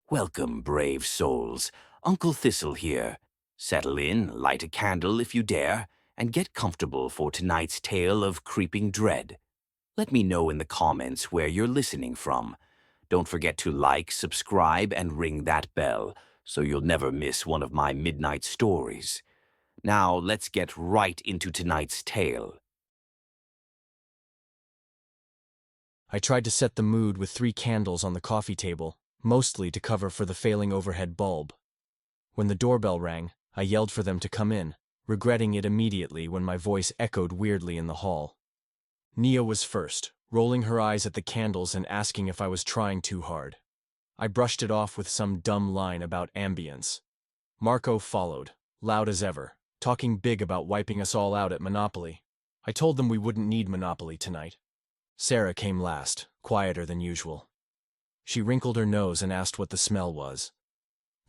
Welcome, brave souls. Uncle Thistle here. Settle in, light a candle if you dare, and get comfortable for tonight's tale of creeping dread. Let me know in the comments where you're listening from. Don't forget to like, subscribe, and ring that bell so you'll never miss one of my midnight stories. Now, let's get right into tonight's tale. I tried to set the mood with 3 candles on the coffee table, mostly to cover for the failing overhead bulb. When the doorbell rang, I yelled for them to come in, regretting it immediately when my voice echoed weirdly in the hall. Nia was first, rolling her eyes at the candles and asking if I was trying too hard. I brushed it off with some dumb line about ambience. Marco followed, loud as ever, talking big about wiping us all out at Monopoly. I told them we wouldn't need Monopoly tonight. Sarah came last, quieter than usual. She wrinkled her nose and asked what the smell was.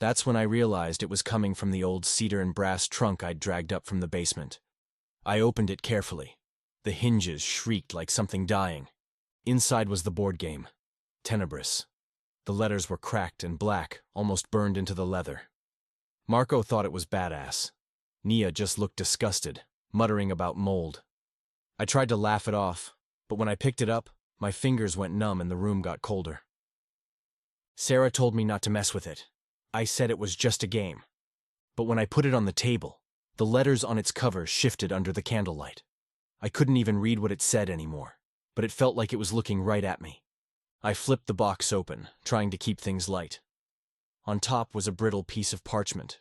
That's when I realized it was coming from the old cedar and brass trunk I'd dragged up from the basement. I opened it carefully. The hinges shrieked like something dying. Inside was the board game, Tenebris. The letters were cracked and black, almost burned into the leather. Marco thought it was badass. Nia just looked disgusted, muttering about mold. I tried to laugh it off, but when I picked it up, my fingers went numb and the room got colder. Sarah told me not to mess with it. I said it was just a game. But when I put it on the table, the letters on its cover shifted under the candlelight. I couldn't even read what it said anymore, but it felt like it was looking right at me. I flipped the box open, trying to keep things light. On top was a brittle piece of parchment.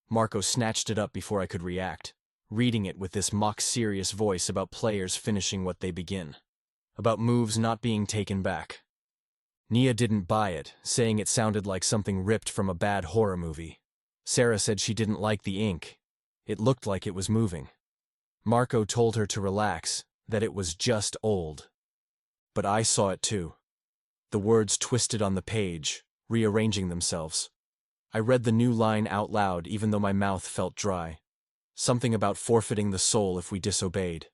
Marco snatched it up before I could react, reading it with this mock-serious voice about players finishing what they begin. About moves not being taken back. Nia didn't buy it, saying it sounded like something ripped from a bad horror movie. Sarah said she didn't like the ink. It looked like it was moving. Marco told her to relax, that it was just old. But I saw it too. The words twisted on the page, rearranging themselves. I read the new line out loud even though my mouth felt dry. Something about forfeiting the soul if we disobeyed.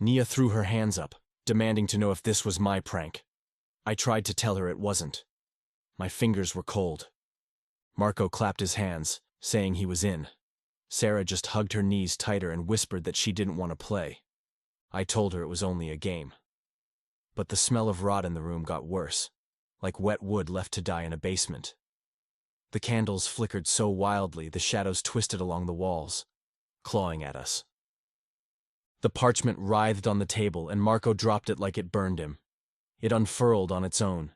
Nia threw her hands up, demanding to know if this was my prank. I tried to tell her it wasn't. My fingers were cold. Marco clapped his hands, saying he was in. Sarah just hugged her knees tighter and whispered that she didn't want to play. I told her it was only a game. But the smell of rot in the room got worse, like wet wood left to die in a basement. The candles flickered so wildly the shadows twisted along the walls, clawing at us. The parchment writhed on the table and Marco dropped it like it burned him. It unfurled on its own.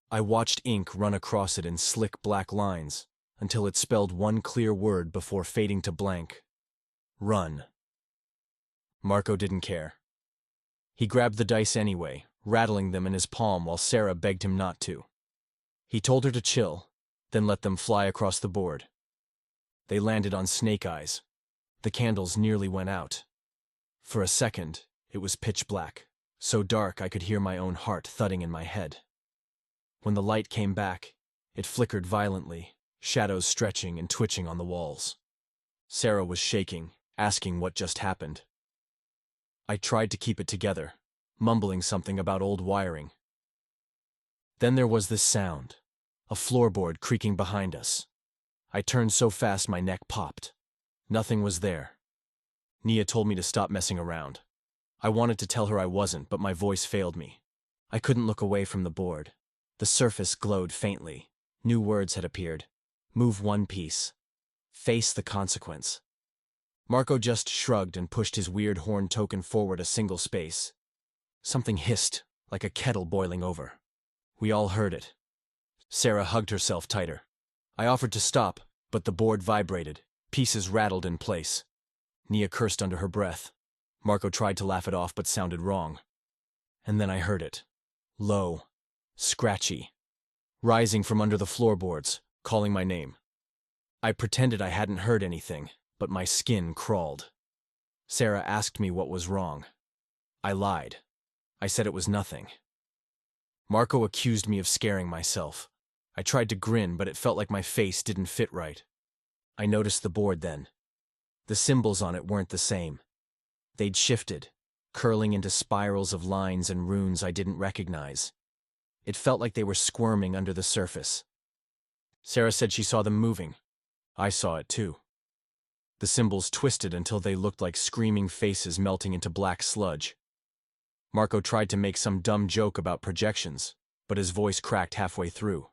I watched ink run across it in slick black lines until it spelled one clear word before fading to blank. Run. Marco didn't care. He grabbed the dice anyway, rattling them in his palm while Sarah begged him not to. He told her to chill, then let them fly across the board. They landed on snake eyes. The candles nearly went out. For a second, it was pitch black, so dark I could hear my own heart thudding in my head. When the light came back, it flickered violently, shadows stretching and twitching on the walls. Sarah was shaking, asking what just happened. I tried to keep it together, mumbling something about old wiring. Then there was this sound, a floorboard creaking behind us. I turned so fast my neck popped. Nothing was there. Nia told me to stop messing around. I wanted to tell her I wasn't, but my voice failed me. I couldn't look away from the board. The surface glowed faintly. New words had appeared. Move one piece. Face the consequence. Marco just shrugged and pushed his weird horn token forward a single space. Something hissed, like a kettle boiling over. We all heard it. Sarah hugged herself tighter. I offered to stop, but the board vibrated. Pieces rattled in place. Nia cursed under her breath. Marco tried to laugh it off but sounded wrong. And then I heard it. Low. Scratchy. Rising from under the floorboards, calling my name. I pretended I hadn't heard anything, but my skin crawled. Sarah asked me what was wrong. I lied. I said it was nothing. Marco accused me of scaring myself. I tried to grin, but it felt like my face didn't fit right. I noticed the board then. The symbols on it weren't the same. They'd shifted, curling into spirals of lines and runes I didn't recognize. It felt like they were squirming under the surface. Sarah said she saw them moving. I saw it too. The symbols twisted until they looked like screaming faces melting into black sludge. Marco tried to make some dumb joke about projections, but his voice cracked halfway through.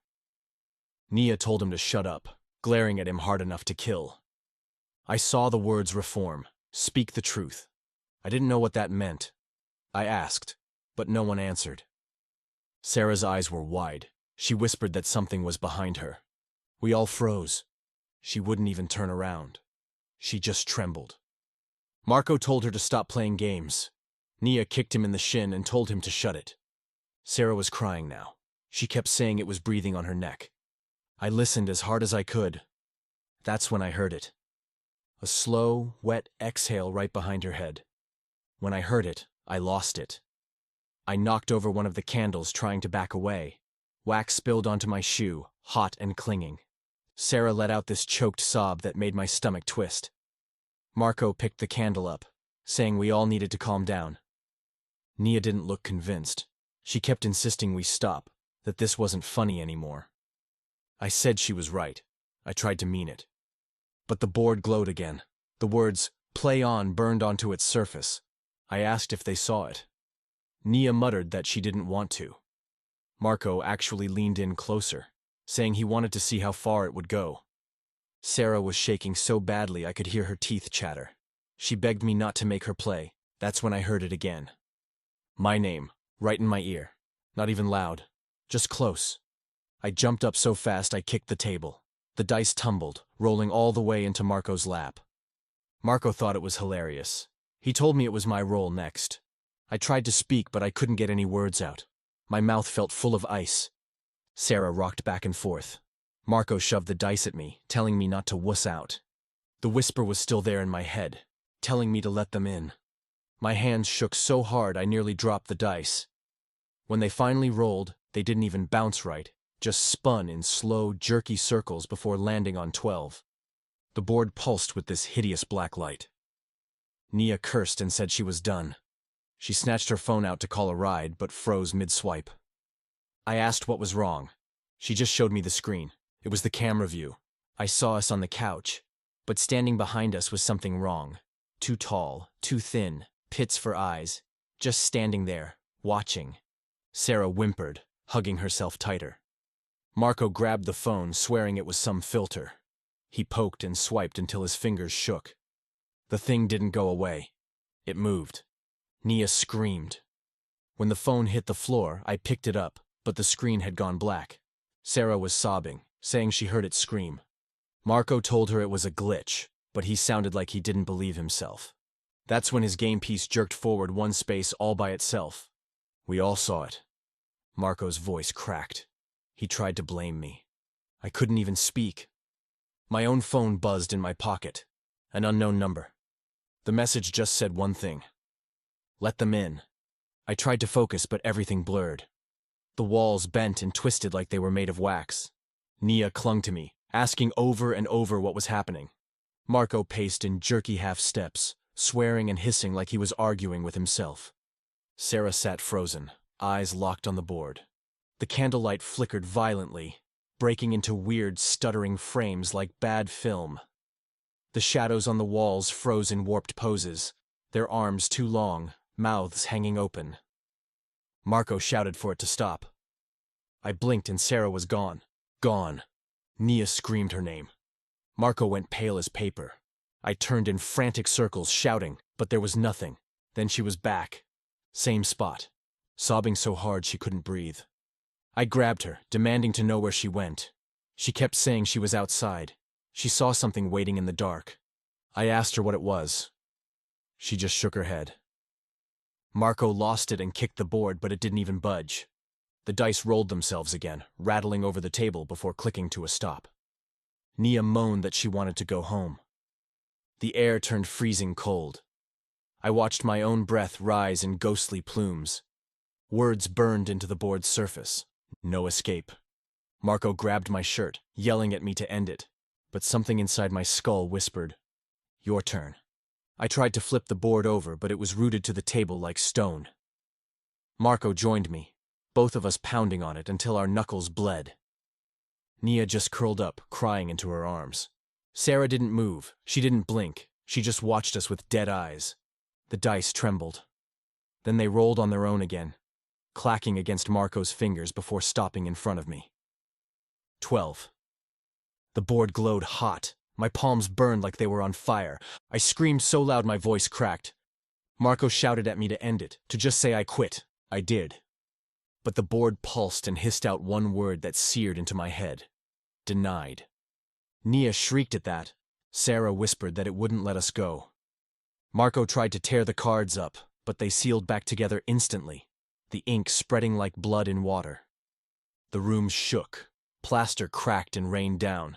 Nia told him to shut up, glaring at him hard enough to kill. I saw the words reform, speak the truth. I didn't know what that meant. I asked, but no one answered. Sarah's eyes were wide. She whispered that something was behind her. We all froze. She wouldn't even turn around. She just trembled. Marco told her to stop playing games. Nia kicked him in the shin and told him to shut it. Sarah was crying now. She kept saying it was breathing on her neck. I listened as hard as I could. That's when I heard it. A slow, wet exhale right behind her head. When I heard it, I lost it. I knocked over one of the candles trying to back away. Wax spilled onto my shoe, hot and clinging. Sarah let out this choked sob that made my stomach twist. Marco picked the candle up, saying we all needed to calm down. Nia didn't look convinced. She kept insisting we stop, that this wasn't funny anymore. I said she was right. I tried to mean it. But the board glowed again. The words, "Play on," burned onto its surface. I asked if they saw it. Nia muttered that she didn't want to. Marco actually leaned in closer, saying he wanted to see how far it would go. Sarah was shaking so badly I could hear her teeth chatter. She begged me not to make her play. That's when I heard it again. My name, right in my ear. Not even loud, just close. I jumped up so fast I kicked the table. The dice tumbled, rolling all the way into Marco's lap. Marco thought it was hilarious. He told me it was my role next. I tried to speak, but I couldn't get any words out. My mouth felt full of ice. Sarah rocked back and forth. Marco shoved the dice at me, telling me not to wuss out. The whisper was still there in my head, telling me to let them in. My hands shook so hard I nearly dropped the dice. When they finally rolled, they didn't even bounce right, just spun in slow, jerky circles before landing on 12. The board pulsed with this hideous black light. Nia cursed and said she was done. She snatched her phone out to call a ride, but froze mid-swipe. I asked what was wrong. She just showed me the screen. It was the camera view. I saw us on the couch, but standing behind us was something wrong. Too tall, too thin, pits for eyes, just standing there, watching. Sarah whimpered, hugging herself tighter. Marco grabbed the phone, swearing it was some filter. He poked and swiped until his fingers shook. The thing didn't go away. It moved. Nia screamed. When the phone hit the floor, I picked it up, but the screen had gone black. Sarah was sobbing, saying she heard it scream. Marco told her it was a glitch, but he sounded like he didn't believe himself. That's when his game piece jerked forward one space all by itself. We all saw it. Marco's voice cracked. He tried to blame me. I couldn't even speak. My own phone buzzed in my pocket. An unknown number. The message just said one thing. Let them in. I tried to focus, but everything blurred. The walls bent and twisted like they were made of wax. Nia clung to me, asking over and over what was happening. Marco paced in jerky half steps, swearing and hissing like he was arguing with himself. Sarah sat frozen, eyes locked on the board. The candlelight flickered violently, breaking into weird, stuttering frames like bad film. The shadows on the walls froze in warped poses, their arms too long, mouths hanging open. Marco shouted for it to stop. I blinked and Sarah was gone. Gone. Nia screamed her name. Marco went pale as paper. I turned in frantic circles, shouting, but there was nothing. Then she was back. Same spot. Sobbing so hard she couldn't breathe. I grabbed her, demanding to know where she went. She kept saying she was outside. She saw something waiting in the dark. I asked her what it was. She just shook her head. Marco lost it and kicked the board, but it didn't even budge. The dice rolled themselves again, rattling over the table before clicking to a stop. Nia moaned that she wanted to go home. The air turned freezing cold. I watched my own breath rise in ghostly plumes. Words burned into the board's surface. No escape. Marco grabbed my shirt, yelling at me to end it, but something inside my skull whispered, "Your turn." I tried to flip the board over, but it was rooted to the table like stone. Marco joined me, both of us pounding on it until our knuckles bled. Nia just curled up, crying into her arms. Sarah didn't move. She didn't blink. She just watched us with dead eyes. The dice trembled. Then they rolled on their own again, clacking against Marco's fingers before stopping in front of me. 12. The board glowed hot. My palms burned like they were on fire. I screamed so loud my voice cracked. Marco shouted at me to end it, to just say I quit. I did. But the board pulsed and hissed out one word that seared into my head. Denied. Nia shrieked at that. Sarah whispered that it wouldn't let us go. Marco tried to tear the cards up, but they sealed back together instantly, the ink spreading like blood in water. The room shook. Plaster cracked and rained down.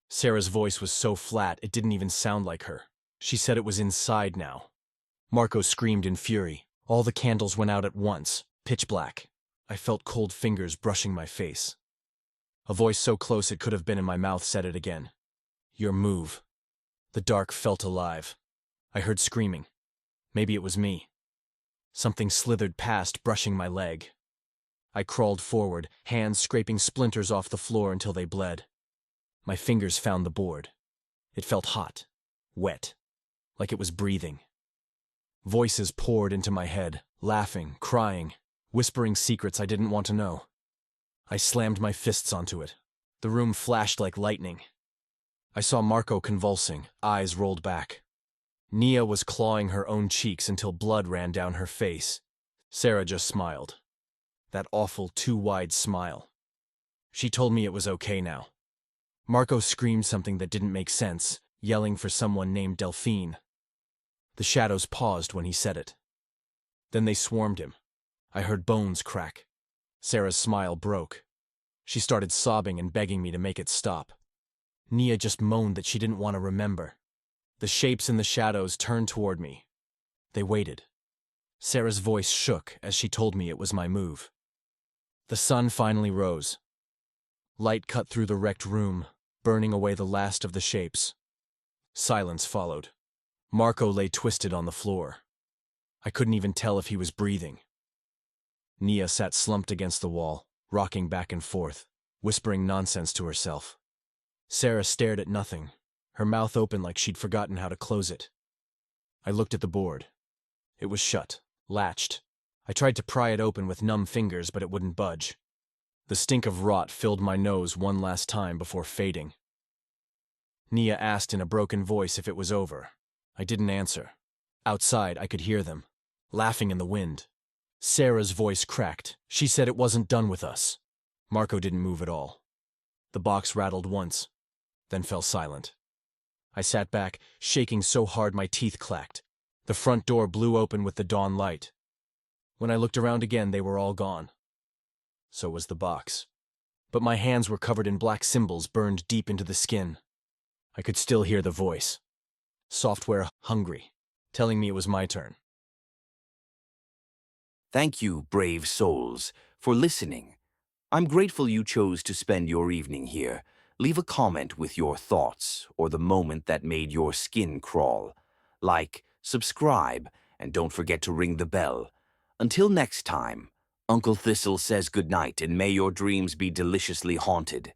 Sarah's voice was so flat it didn't even sound like her. She said it was inside now. Marco screamed in fury. All the candles went out at once, pitch black. I felt cold fingers brushing my face. A voice so close it could have been in my mouth said it again. Your move. The dark felt alive. I heard screaming. Maybe it was me. Something slithered past, brushing my leg. I crawled forward, hands scraping splinters off the floor until they bled. My fingers found the board. It felt hot, wet, like it was breathing. Voices poured into my head, laughing, crying, whispering secrets I didn't want to know. I slammed my fists onto it. The room flashed like lightning. I saw Marco convulsing, eyes rolled back. Nia was clawing her own cheeks until blood ran down her face. Sarah just smiled. That awful, too wide smile. She told me it was okay now. Marco screamed something that didn't make sense, yelling for someone named Delphine. The shadows paused when he said it. Then they swarmed him. I heard bones crack. Sarah's smile broke. She started sobbing and begging me to make it stop. Nia just moaned that she didn't want to remember. The shapes in the shadows turned toward me. They waited. Sarah's voice shook as she told me it was my move. The sun finally rose. Light cut through the wrecked room, burning away the last of the shapes. Silence followed. Marco lay twisted on the floor. I couldn't even tell if he was breathing. Nia sat slumped against the wall, rocking back and forth, whispering nonsense to herself. Sarah stared at nothing, her mouth open like she'd forgotten how to close it. I looked at the board. It was shut, latched. I tried to pry it open with numb fingers, but it wouldn't budge. The stink of rot filled my nose one last time before fading. Nia asked in a broken voice if it was over. I didn't answer. Outside, I could hear them, laughing in the wind. Sarah's voice cracked. She said it wasn't done with us. Marco didn't move at all. The box rattled once, then fell silent. I sat back, shaking so hard my teeth clacked. The front door blew open with the dawn light. When I looked around again, they were all gone. So was the box. But my hands were covered in black symbols burned deep into the skin. I could still hear the voice. Software hungry, telling me it was my turn. Thank you, brave souls, for listening. I'm grateful you chose to spend your evening here. Leave a comment with your thoughts or the moment that made your skin crawl. Like, subscribe, and don't forget to ring the bell. Until next time, Uncle Thistle says goodnight and may your dreams be deliciously haunted.